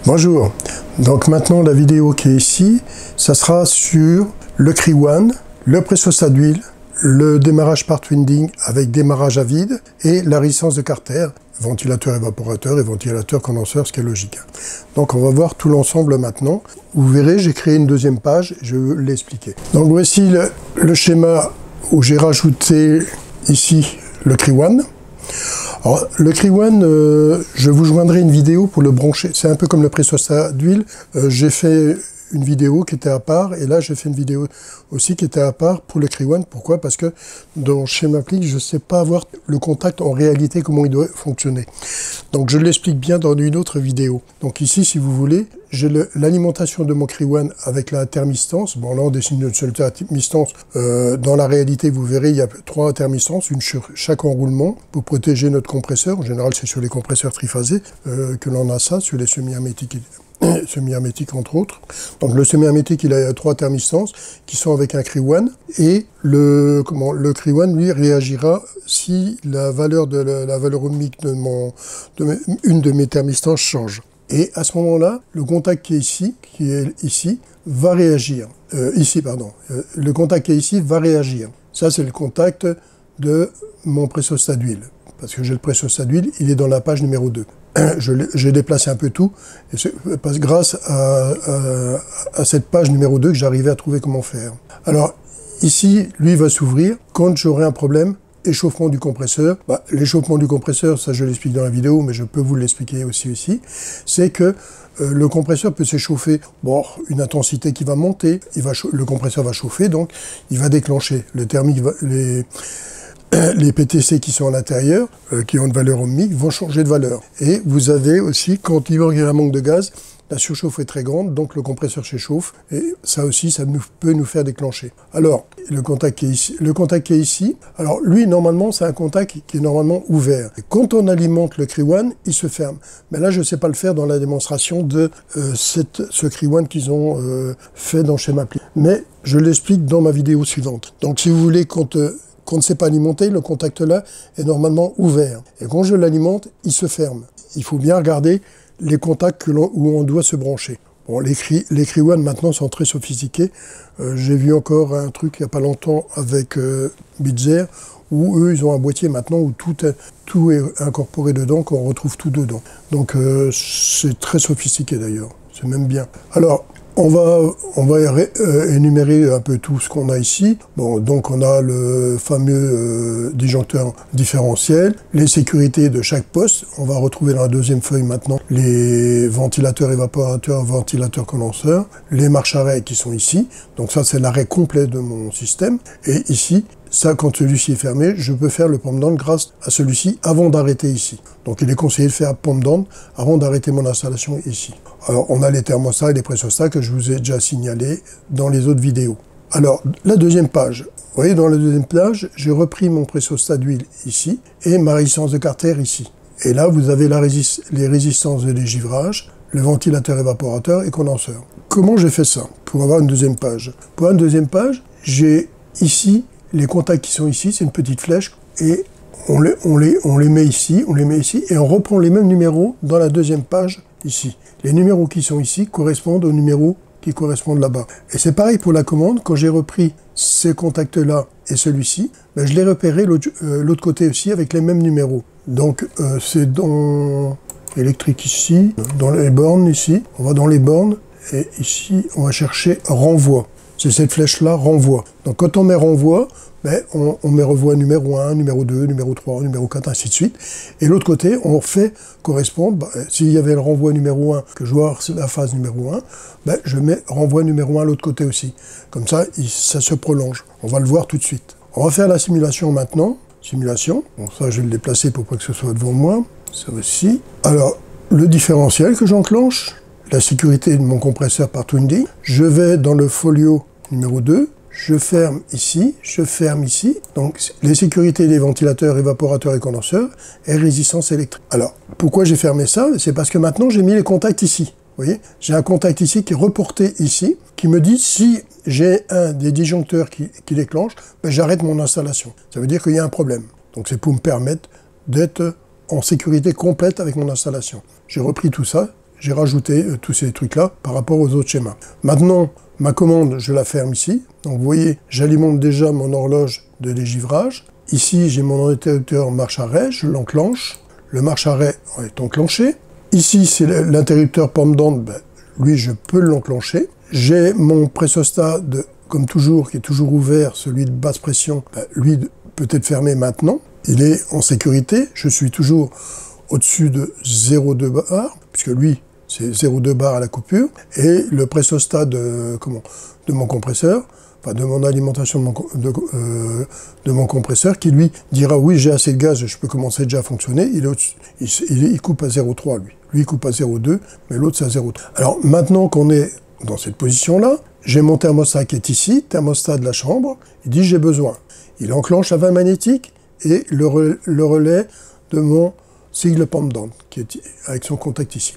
Bonjour, donc maintenant la vidéo qui est ici, ça sera sur le Cree-One, le pressostat d'huile, le démarrage par winding avec démarrage à vide et la résistance de Carter, ventilateur évaporateur et ventilateur condenseur, ce qui est logique. Donc on va voir tout l'ensemble maintenant. Vous verrez, j'ai créé une deuxième page, je vais l'expliquer. Donc voici le schéma où j'ai rajouté ici le Cree-One. Alors, le Cree-One, je vous joindrai une vidéo pour le brancher. C'est un peu comme le pressostat d'huile. J'ai fait une vidéo qui était à part, et là j'ai fait une vidéo aussi qui était à part pour le Cree-One. Pourquoi? Parce que dans Schemaplic, je ne sais pas avoir le contact en réalité, comment il doit fonctionner. Donc je l'explique bien dans une autre vidéo. Donc ici, si vous voulez, j'ai l'alimentation de mon Cree-One avec la thermistance. Bon, là on dessine une seule thermistance. Dans la réalité, vous verrez, il y a 3 thermistances, une sur chaque enroulement pour protéger notre compresseur. En général, c'est sur les compresseurs triphasés que l'on a ça, sur les semi-hermétiques. Semi-hermétique entre autres. Donc le semi-hermétique, il a 3 thermistances qui sont avec un Cree-One, et le Cree-One lui réagira si la valeur ohmique de une de mes thermistances change. Et à ce moment-là, le contact qui est ici, va réagir. Le contact qui est ici va réagir. Ça, c'est le contact de mon pressostat d'huile. Parce que j'ai le pressostat d'huile, il est dans la page numéro 2. J'ai déplacé un peu tout, et c'est grâce à cette page numéro 2 que j'arrivais à trouver comment faire. Alors, ici, lui va s'ouvrir quand j'aurai un problème. Échauffement du compresseur. L'échauffement du compresseur, ça je l'explique dans la vidéo, mais je peux vous l'expliquer aussi ici. C'est que le compresseur peut s'échauffer, bon, une intensité qui va monter, le compresseur va chauffer, donc il va déclencher. Le thermique, les PTC qui sont à l'intérieur, qui ont une valeur ohmique, vont changer de valeur. Et vous avez aussi, quand il y a un manque de gaz, la surchauffe est très grande, donc le compresseur s'échauffe, et ça aussi, peut nous faire déclencher. Alors, le contact qui est ici, alors lui, normalement, c'est un contact qui est normalement ouvert. Et quand on alimente le Cree-One, il se ferme. Mais là, je ne sais pas le faire dans la démonstration de ce Cree-One qu'ils ont fait dans Schemaplic. Mais je l'explique dans ma vidéo suivante. Donc, si vous voulez, qu'on ne sait pas alimenter, le contact là est normalement ouvert. Et quand je l'alimente, il se ferme. Il faut bien regarder les contacts où on doit se brancher. Bon, les Cree-One maintenant sont très sophistiqués. J'ai vu encore un truc il n'y a pas longtemps avec Bitzer, où eux ils ont un boîtier maintenant où tout est incorporé dedans, qu'on retrouve tout dedans. Donc c'est très sophistiqué d'ailleurs, c'est même bien. Alors, on va énumérer un peu tout ce qu'on a ici. Bon, donc on a le fameux disjoncteur différentiel, les sécurités de chaque poste. On va retrouver dans la deuxième feuille maintenant les ventilateurs évaporateurs, ventilateurs condenseurs, les marches-arrêts qui sont ici. Donc ça, c'est l'arrêt complet de mon système. Et ici, ça, quand celui-ci est fermé, je peux faire le pump down grâce à celui-ci avant d'arrêter ici. Donc il est conseillé de faire pump down avant d'arrêter mon installation ici. Alors on a les thermostats et les pressostats que je vous ai déjà signalés dans les autres vidéos. Alors la deuxième page, vous voyez dans la deuxième page, j'ai repris mon pressostat d'huile ici et ma résistance de Carter ici. Et là vous avez les résistances de dégivrage, le ventilateur évaporateur et condenseur. Comment j'ai fait ça pour avoir une deuxième page? Pour une deuxième page, j'ai ici les contacts qui sont ici, c'est une petite flèche, et on les met ici, et on reprend les mêmes numéros dans la deuxième page ici. Les numéros qui sont ici correspondent aux numéros qui correspondent là-bas. Et c'est pareil pour la commande, quand j'ai repris ces contacts-là et celui-ci, je l'ai repéré l'autre côté aussi avec les mêmes numéros. Donc c'est dans électrique ici, dans les bornes ici, on va dans les bornes, et ici on va chercher renvoi. C'est cette flèche-là, renvoi. Donc quand on met renvoi, on met renvoi numéro 1, numéro 2, numéro 3, numéro 4, ainsi de suite. Et l'autre côté, on fait correspondre, s'il y avait le renvoi numéro 1, que je vois la phase numéro 1, je mets renvoi numéro 1 à l'autre côté aussi. Comme ça, ça se prolonge. On va le voir tout de suite. On va faire la simulation maintenant. Simulation. Bon, ça, je vais le déplacer pour pas que ce soit devant moi. Ça aussi. Alors, le différentiel que j'enclenche, la sécurité de mon compresseur par winding. Je vais dans le folio numéro 2, je ferme ici, je ferme ici. Donc les sécurités des ventilateurs, évaporateurs et condenseurs et résistance électrique. Alors, pourquoi j'ai fermé ça? C'est parce que maintenant j'ai mis les contacts ici. Vous voyez, j'ai un contact ici qui est reporté ici, qui me dit si j'ai un des disjoncteurs qui déclenche, j'arrête mon installation. Ça veut dire qu'il y a un problème. Donc c'est pour me permettre d'être en sécurité complète avec mon installation. J'ai repris tout ça, j'ai rajouté tous ces trucs-là par rapport aux autres schémas. Maintenant, ma commande, je la ferme ici. Donc vous voyez, j'alimente déjà mon horloge de dégivrage. Ici, j'ai mon interrupteur marche-arrêt, je l'enclenche. Le marche-arrêt est enclenché. Ici, c'est l'interrupteur pendant, lui, je peux l'enclencher. J'ai mon pressostat, comme toujours, qui est toujours ouvert, celui de basse pression. Lui, peut être fermé maintenant. Il est en sécurité. Je suis toujours au-dessus de 0,2 bar, puisque lui, c'est 0,2 bar à la coupure. Et le pressostat de mon compresseur, enfin de mon alimentation de mon compresseur, qui lui dira oui, j'ai assez de gaz, je peux commencer déjà à fonctionner. Il coupe à 0,3 lui. Lui, il coupe à 0,2, mais l'autre, c'est à 0,3. Alors maintenant qu'on est dans cette position-là, j'ai mon thermostat qui est ici, thermostat de la chambre. Il dit j'ai besoin. Il enclenche la vanne magnétique et le relais de mon sigle pendant, qui est avec son contact ici.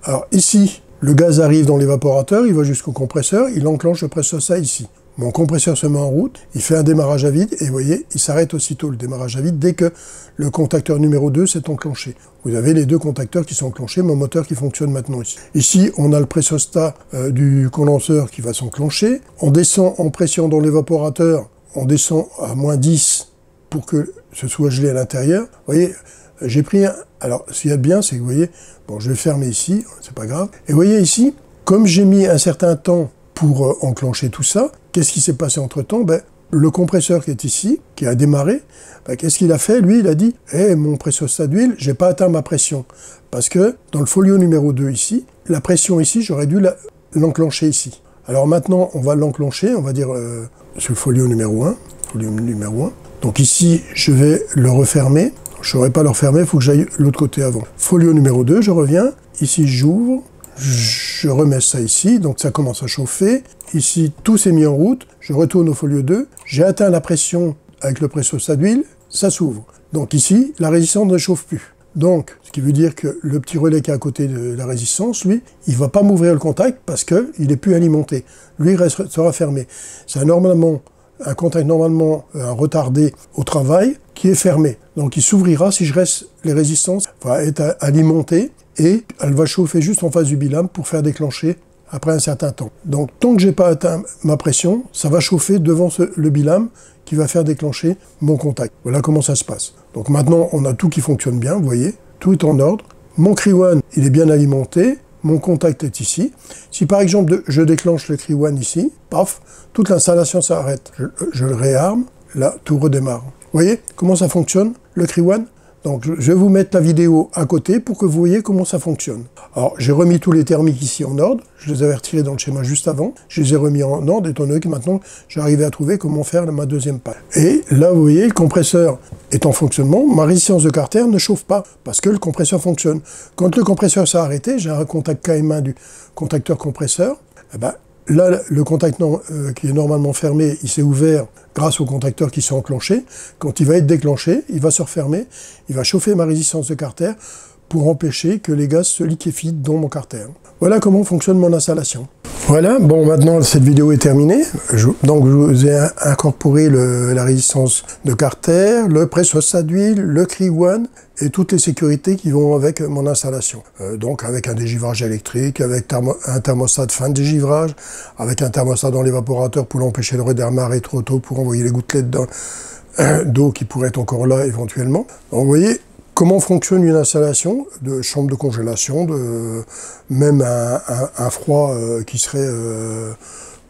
Alors ici, le gaz arrive dans l'évaporateur, il va jusqu'au compresseur, il enclenche le pressostat ici. Mon compresseur se met en route, il fait un démarrage à vide, et vous voyez, il s'arrête aussitôt le démarrage à vide dès que le contacteur numéro 2 s'est enclenché. Vous avez les deux contacteurs qui sont enclenchés, mon moteur qui fonctionne maintenant ici. Ici, on a le pressostat du condenseur qui va s'enclencher. On descend en pression dans l'évaporateur, on descend à moins 10 pour que ce soit gelé à l'intérieur. Vous voyez, j'ai pris un... Alors, ce qu'il y a de bien, c'est que vous voyez, bon, je vais fermer ici, c'est pas grave. Et vous voyez ici, comme j'ai mis un certain temps pour enclencher tout ça, qu'est-ce qui s'est passé entre-temps? Le compresseur qui est ici, qui a démarré, qu'est-ce qu'il a fait? Lui, il a dit « mon pressostat d'huile, j'ai pas atteint ma pression. » Parce que dans le folio numéro 2 ici, la pression ici, j'aurais dû l'enclencher ici. Alors maintenant, on va l'enclencher, on va dire sur le folio numéro 1. Donc ici, je vais le refermer. Je ne saurais pas le refermer, il faut que j'aille l'autre côté avant. Folio numéro 2, je reviens. Ici, j'ouvre. Je remets ça ici, donc ça commence à chauffer. Ici, tout s'est mis en route. Je retourne au folio 2. J'ai atteint la pression avec le pressostat d'huile. Ça s'ouvre. Donc ici, la résistance ne chauffe plus. Donc, ce qui veut dire que le petit relais qui est à côté de la résistance, lui, il ne va pas m'ouvrir le contact parce qu'il n'est plus alimenté. Lui, il sera fermé. C'est un contact normalement retardé au travail qui est fermé. Donc il s'ouvrira si je reste, les résistances va être alimentée et elle va chauffer juste en face du bilame pour faire déclencher après un certain temps. Donc tant que j'ai pas atteint ma pression, ça va chauffer devant le bilame qui va faire déclencher mon contact. Voilà comment ça se passe. Donc maintenant on a tout qui fonctionne bien, vous voyez, tout est en ordre. Mon Cree-One, il est bien alimenté. Mon contact est ici. Si par exemple je déclenche le Cree-One ici, paf, toute l'installation s'arrête. Je le réarme, là tout redémarre. Vous voyez comment ça fonctionne, le Cree-One? Donc je vais vous mettre la vidéo à côté pour que vous voyez comment ça fonctionne. Alors j'ai remis tous les thermiques ici en ordre, je les avais retirés dans le schéma juste avant, je les ai remis en ordre étant donné que maintenant j'ai arrivé à trouver comment faire ma deuxième palle. Et là vous voyez, le compresseur est en fonctionnement, ma résistance de Carter ne chauffe pas parce que le compresseur fonctionne. Quand le compresseur s'est arrêté, j'ai un contact KM1 du contacteur compresseur, là, le contact qui est normalement fermé, il s'est ouvert grâce au contacteur qui s'est enclenché. Quand il va être déclenché, il va se refermer, il va chauffer ma résistance de Carter pour empêcher que les gaz se liquéfient dans mon Carter. Voilà comment fonctionne mon installation. Voilà, bon maintenant cette vidéo est terminée. Donc je vous ai incorporé la résistance de Carter, le pressostat d'huile, le Cree-One et toutes les sécurités qui vont avec mon installation. Donc avec un dégivrage électrique, avec un thermostat de fin de dégivrage, avec un thermostat dans l'évaporateur pour l'empêcher de redémarrer trop tôt pour envoyer les gouttelettes d'eau qui pourraient être encore là éventuellement. Donc vous voyez comment fonctionne une installation de chambre de congélation, même un froid qui serait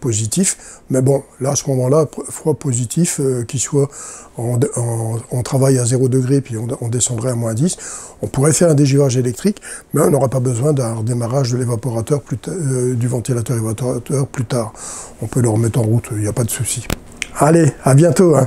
positif. Mais bon, là, à ce moment-là, froid positif, qui soit, on travaille à 0 degré, puis on descendrait à moins 10, on pourrait faire un dégivrage électrique, mais on n'aura pas besoin d'un redémarrage de l'évaporateur, du ventilateur évaporateur plus tard. On peut le remettre en route, il n'y a pas de souci. Allez, à bientôt, hein.